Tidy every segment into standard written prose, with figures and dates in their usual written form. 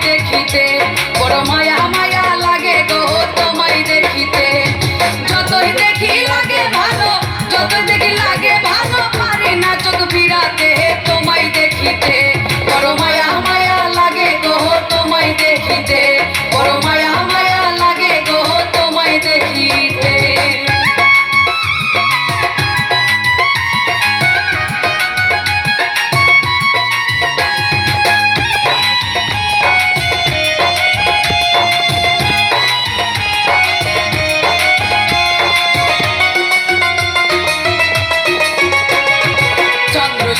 দেখিতে, বড় মায়া মায়া লাগে গো তোমায় দেখিতে। যতই দেখি লাগে ভালো, যতই দেখি লাগে ভালো, পারি না চোখ ফিরাতে তোমায় দেখিতে, বড় মায়া মায়া লাগে গো তোমায় দেখিতে, বড় মায়া মায়া লাগে গো তোমায় দেখিতে।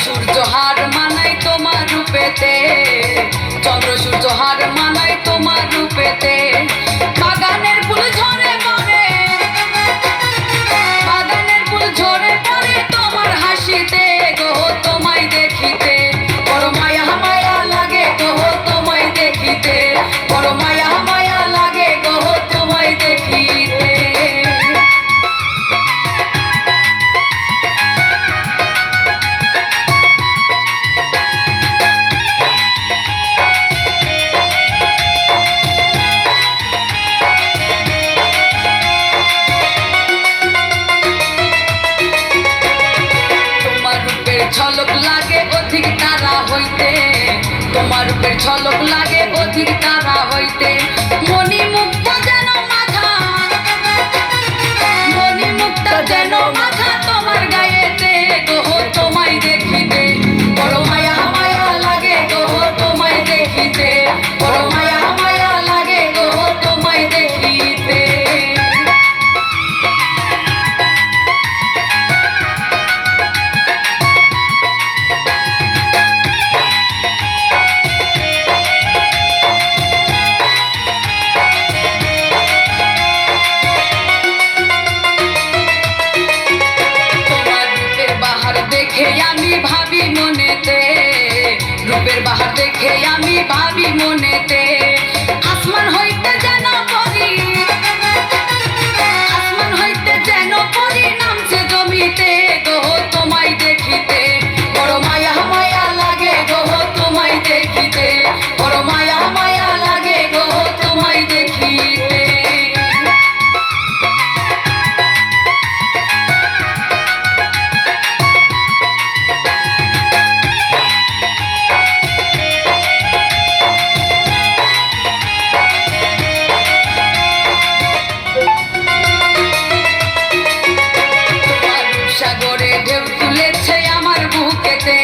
সূর্য হার মানাই তোমার রূপেতে, চন্দ্র সূর্য হার মানাই তোমার রূপেতে। বাগানের ফুল ঝরে পড়ে, বাগানের ফুল ঝরে পড়ে তোমার হাসিতে গো তোমায় দেখিতে, বড় মায়া মায়া লাগে গো তোমায় দেখিতে, বড় মায়া মায়া লাগে গো তোমায় দেখিতে। ঝলক লাগে অধিক তারা হইতে, তোমার রূপের ঝলক লাগে অধিক তারা হইতে। মনি মুক্তা যেন মাথা, মনি মুক্তা যেন মাথা তোমার গায়েতে গো তোমায় দেখিতে, বড় মায়া মায়া লাগে গো তোমায় দেখিতে, বড় মায়া মায়া লাগে গো তোমায় দেখিতে। দেখে আমি ভাবি মনেতে, রূপের বাহার দেখে আমি ভাবি মনেতে। আসমান হইতে যেন পরি, আসমান হইতে যেন পরি নামছে জমিতে গো তোমায় দেখিতে, বড় মায়া মায়া লাগে গো তোমায় দেখিতে, বড় মায়া মায়া লাগে গো তোমায় দেখিতে। সাগরে ঢেউ তুলেছে আমার বুকেতে,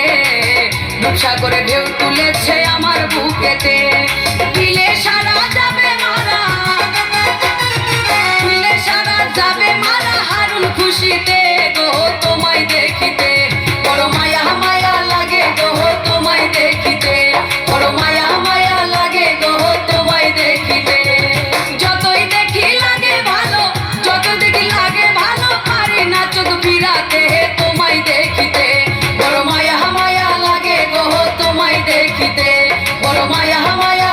রূপসাগরে ঢেউ তুলেছে আমার বুকেতে। দিলে সারা যাবে মারা, দিলে সারা যাবে মারা হারুন খুশিতে গো তোমায় দেখিতে, বড় মায়া মায়া লাগে গো তোমায় দেখিতে, বড় মায়া মায়া লাগে গো তোমায় দেখিতে। যতই দেখি লাগে ভালো, যতই দেখি লাগে ভালো, পারি না চোখ ফিরাতে তোমায় দেখিতে, বড় মায়া মায়া লাগে গো তোমায় দেখিতে, বড় মায়া মায়া